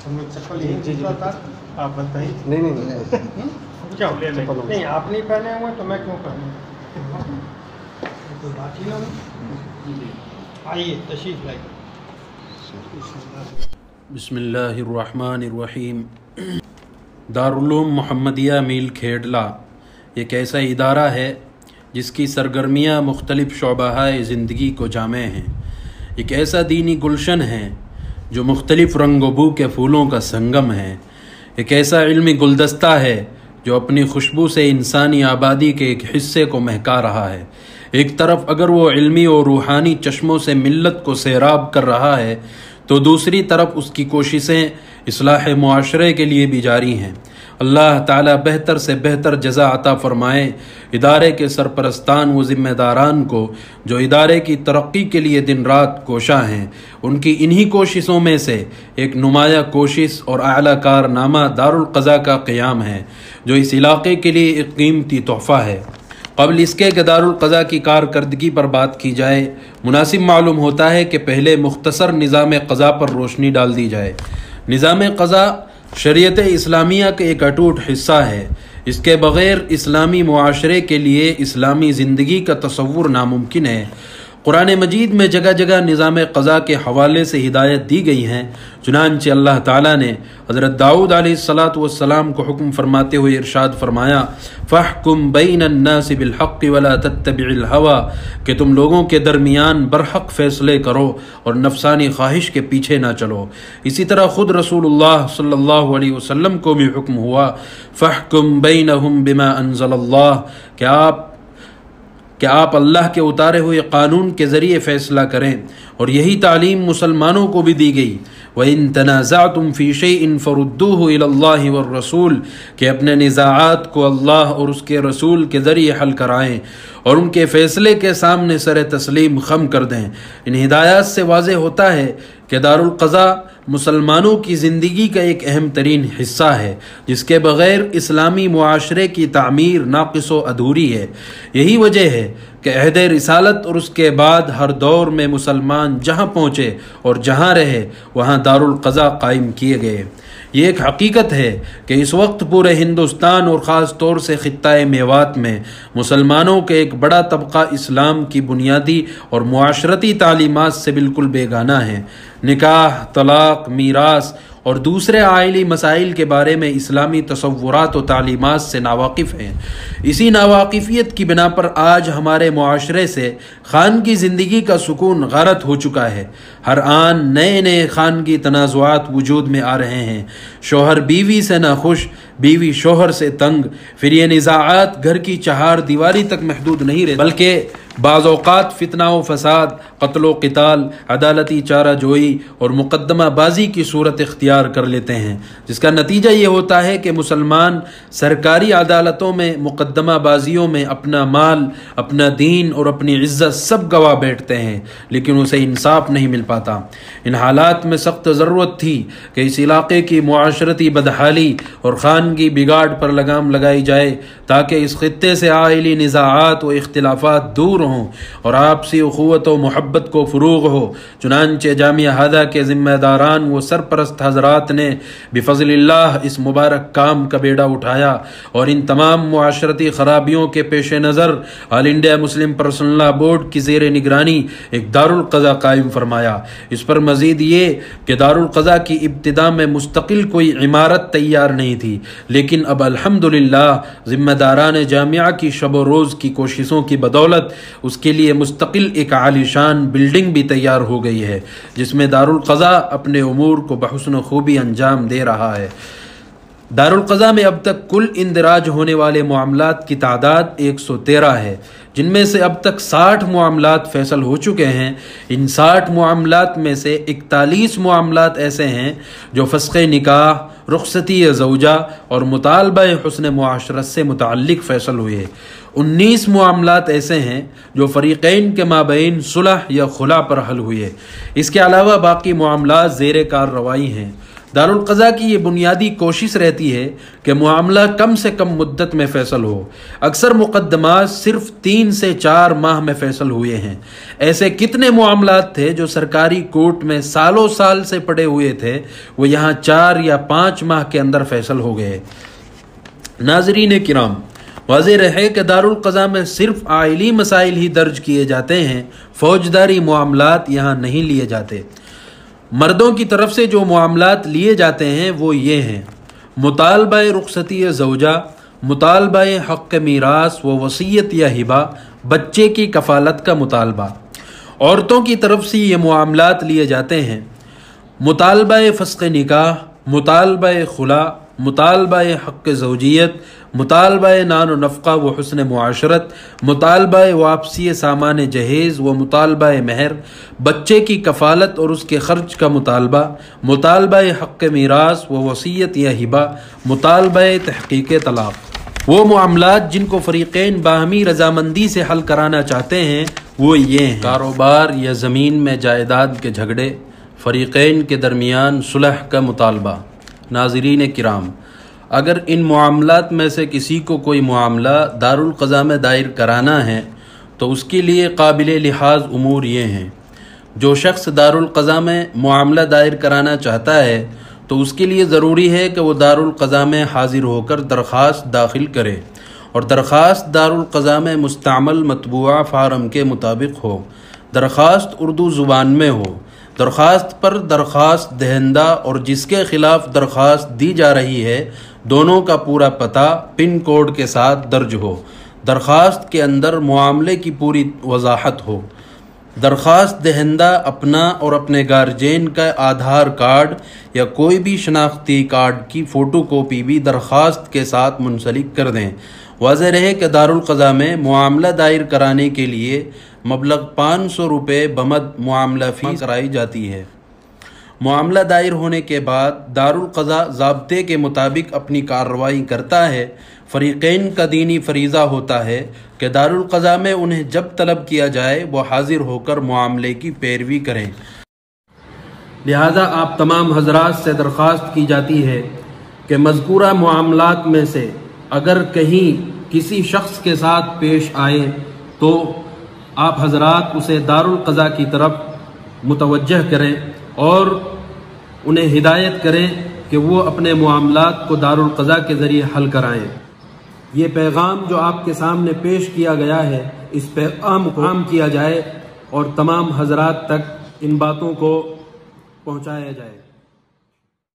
चप्पल यही था, आप बताइए। नहीं क्या नहीं आप नहीं पहने हुए तो मैं क्यों पहनूं? तो बाकी ना आइए तशरीफ लाइए। बिस्मिल्लाहिर्रहमानिर्रहीम। दारुल उलूम मुहम्मदिया मील खेडला एक ऐसा इदारा है जिसकी सरगर्मियाँ मुख्तलिफ़ शोबाहाए ज़िंदगी को जामे हैं। एक ऐसा दीनी गुलशन है जो मुख्तलिफ़ रंग व बू के फूलों का संगम है। एक ऐसा इल्मी गुलदस्ता है जो अपनी खुशबू से इंसानी आबादी के एक हिस्से को महका रहा है। एक तरफ अगर वो इल्मी और रूहानी चश्मों से मिल्लत को सैराब कर रहा है तो दूसरी तरफ उसकी कोशिशें इस्लाह मुआशरे के लिए भी जारी हैं। अल्लाह ताला बेहतर से बेहतर जज़ा अता फ़रमाए इदारे के सरपरस्तान व ज़िम्मेदारान को जो इदारे की तरक्की के लिए दिन रात कोशा हैं। उनकी इन्हीं कोशिशों में से एक नुमाया कोशिश और आला कारनामा दारुल क़ज़ा का क़याम है जो इस इलाक़े के लिए एक कीमती तोहफ़ा है। क़ब्ल इसके कि दारुल क़ज़ा की कारकर्दगी पर बात की जाए, मुनासिब मालूम होता है कि पहले मुख्तसर निज़ाम क़ज़ा पर रोशनी डाल दी जाए। निज़ाम क़ज़ा शरीयत इस्लामिया का एक अटूट हिस्सा है। इसके बग़ैर इस्लामी मुआशरे के लिए इस्लामी ज़िंदगी का तसव्वुर नामुमकिन है। कुरान मजीद में जगह जगह निज़ाम क़ज़ा के हवाले से हिदायत दी गई हैं। चुनांचे अल्लाह ताला ने हज़रत दाऊद अलैहिस्सलातु वस्सलाम को हुक्म फरमाते हुए इरशाद फरमाया, फ़हकुम बैनन्नासि बिलहक़्क़ि वला तत्तबिअल हवा, कि तुम लोगों के दरमियान बरहक़ फ़ैसले करो और नफसानी ख्वाहिश के पीछे ना चलो। इसी तरह ख़ुद रसूलुल्लाह सल्लल्लाहु अलैहि वसल्लम को भी हुक्म हुआ, फ़हकुम बैनहुम बिमा अंज़लल्लाह, कि आप अल्लाह के उतारे हुए कानून के ज़रिए फ़ैसला करें। और यही तालीम मुसलमानों को भी दी गई। वइन तनाज़अतुम फ़ी शैइन फ़रुद्दूहु इलल्लाहि वर रसूल, कि अपने निज़ाआत को अल्लाह और उसके रसूल के ज़रिए हल कराएं और उनके फ़ैसले के सामने सर तस्लीम खम कर दें। इन हिदायत से वाज़ेह होता है कि दारुल क़ज़ा मुसलमानों की ज़िंदगी का एक अहम तरीन हिस्सा है जिसके बग़ैर इस्लामी मुआशरे की तामीर नाक़िस व अधूरी है। यही वजह है कि अहद रिसालत और उसके बाद हर दौर में मुसलमान जहाँ पहुँचे और जहाँ रहे वहाँ दारुल क़ज़ा कायम किए गए। ये एक हकीकत है कि इस वक्त पूरे हिंदुस्तान और ख़ास तौर से ख़ित्ता मेवात में मुसलमानों के एक बड़ा तबका इस्लाम की बुनियादी और मुआशरती तालीमात से बिल्कुल बेगाना है। निकाह, तलाक़, मीरास और दूसरे आइली मसाइल के बारे में इस्लामी तसव्वुरात व तालीमात से नावाकिफ़ हैं। इसी नावाकिफ़ियत की बिना पर आज हमारे मुआशरे से ख़ानगी ज़िंदगी का सुकून गारत हो चुका है। हर आन नए नए ख़ानगी तनाज़ुआत वजूद में आ रहे हैं। शोहर बीवी से नाखुश, बीवी शोहर से तंग। फिर ये निज़ाआत घर की चहार दीवारी तक महदूद नहीं रहते बल्कि बाज़ औक़ात फितना व फ़साद, क़त्ल व क़िताल, अदालती चारा जोई और मुक़द्दमा बाजी की सूरत इख्तियार कर लेते हैं, जिसका नतीजा ये होता है कि मुसलमान सरकारी अदालतों में मुक़द्दमा बाजियों में अपना माल, अपना दीन और अपनी इज़्ज़त सब गवा बैठते हैं, लेकिन उसे इंसाफ नहीं मिल पाता। इन हालात में सख्त ज़रूरत थी कि इस इलाक़े की मुआशरती बदहाली और ख़ानगी बिगाड़ पर लगाम लगाई जाए ताकि इस ख़ित्ते से आइली निज़ाआत व इख्तिलाफ़ात दूर हों और आपसी उख़ुवत व मोहब्बत को फ़रोग़ हो। चुनांचे जामिया हादा के ज़िम्मेदारान व सरपरस्त हज़रात ने बिफ़ज़लिल्लाह इस मुबारक काम का बेड़ा उठाया और इन तमाम मुआशरती ख़राबियों के पेश नज़र all India Muslim personal law board की ज़ेर निगरानी एक दारुल क़ज़ा कायम फरमाया। इस पर मज़ीद ये कि दारुल क़ज़ा की इब्तिदा में मुस्तकिल कोई इमारत तैयार नहीं थी, लेकिन अब अल्हम्दुलिल्लाह ज़िम्मेदारान जामिया की शब व रोज़ की कोशिशों की बदौलत उसके लिए मुस्तकिल एक आलीशान बिल्डिंग भी तैयार हो गई है जिसमें दारुल क़ज़ा अपने उमूर को बहुस्न खूबी अंजाम दे रहा है। दारुल क़ज़ा में अब तक कुल इंदराज होने वाले मामलात की तादाद 113 है, जिनमें से अब तक 60 मामलात फ़ैसल हो चुके हैं। इन 60 मामलात में से 41 मामलात ऐसे हैं जो फ़स्ख़े निकाह, रुख़्सती ज़ौजा और मुतालबा हुस्न मुआशरत से मुतअल्लिक़ फ़ैसल हुए। 19 मामलात ऐसे हैं जो फ़रीक़ैन के माबैन सुलह या खुला पर हल हुए। इसके अलावा बाकी मामलात ज़ेर कार्रवाई हैं। دارالقضاء کی یہ بنیادی کوشش رہتی ہے کہ معاملہ کم سے کم مدت میں فیصل ہو۔ اکثر مقدمات صرف 3 سے 4 ماہ میں فیصل ہوئے ہیں۔ ایسے کتنے معاملات تھے جو سرکاری کورٹ میں سالوں سال سے پڑے ہوئے تھے، وہ یہاں 4 یا 5 ماہ کے اندر فیصل ہو گئے۔ ناظرین کرام، واضح رہے کہ دارالقضاء میں صرف عائلی مسائل ہی درج کیے جاتے ہیں، فوجداری معاملات یہاں نہیں لیے جاتے۔ مردوں کی طرف سے جو معاملات لیے جاتے ہیں وہ یہ ہیں: مطالبہ رخصتی زوجہ، مطالبہ حق میراث و وصیت یا ہبہ، بچے کی کفالت کا مطالبہ۔ عورتوں کی طرف سے یہ معاملات لیے جاتے ہیں: مطالبہ فسخ نکاح، مطالبہ خلا، مطالبہ حق زوجیت، مطالبہ نان و نفقہ و حسن معاشرت، مطالبہ واپسی سامان جہیز و مطالبہ مہر، بچے کی کفالت اور اس کے خرچ کا مطالبہ، مطالبہ حق میراث و وصیت یا ہبہ، مطالبہ تحقیق طلاق۔ وہ معاملات جن کو فریقین باہمی رضامندی سے حل کرانا چاہتے ہیں وہ یہ ہیں: کاروبار یا زمین میں جائیداد کے جھگڑے، فریقین کے درمیان صلح کا مطالبہ۔ ناظرین کرام، اگر ان معاملات میں سے کسی کو کوئی معاملہ دارالقضاء میں دائر کرانا ہے تو اس کے لیے قابل لحاظ امور یہ ہیں: جو شخص دارالقضاء میں معاملہ دائر کرانا چاہتا ہے تو اس کے لیے ضروری ہے کہ وہ دارالقضاء میں حاضر ہو کر درخواست داخل کرے، اور درخواست دارالقضاء میں مستعمل مطبوعہ فارم کے مطابق ہو، درخواست اردو زبان میں ہو، درخواست پر درخواست دہندہ اور جس کے خلاف درخواست دی جا رہی ہے دونوں کا پورا پتہ پن کوڈ کے ساتھ درج ہو، درخواست کے اندر معاملے کی پوری وضاحت ہو، درخواست دہندہ اپنا اور اپنے گارجین کا آدھار کارڈ یا کوئی بھی شناختی کارڈ کی فوٹو کاپی بھی درخواست کے ساتھ منسلک کر دیں۔ واضح رہے کہ دارالقضاء میں معاملہ دائر کرانے کے لیے مبلغ 500 روپے بمد معاملہ فیس کرائی جاتی ہے۔ معاملہ دائر ہونے کے بعد دارالقضاء ضابطے کے مطابق اپنی کارروائی کرتا ہے۔ فریقین کا دینی فریضہ ہوتا ہے کہ دارالقضاء میں انہیں جب طلب کیا جائے وہ حاضر ہو کر معاملے کی پیروی کریں۔ لہذا آپ تمام حضرات سے درخواست کی جاتی ہے کہ مذکورہ معاملات میں سے اگر کہیں کسی شخص کے ساتھ پیش آئے تو آپ حضرات اسے دارالقضاء کی طرف متوجہ کریں اور انہیں ہدایت کریں کہ وہ اپنے معاملات کو دارالقضاء کے ذریعے حل کرائیں۔ یہ پیغام جو آپ کے سامنے پیش کیا گیا ہے، اس پیغام کو عام کیا جائے اور تمام حضرات تک ان باتوں کو پہنچایا جائے۔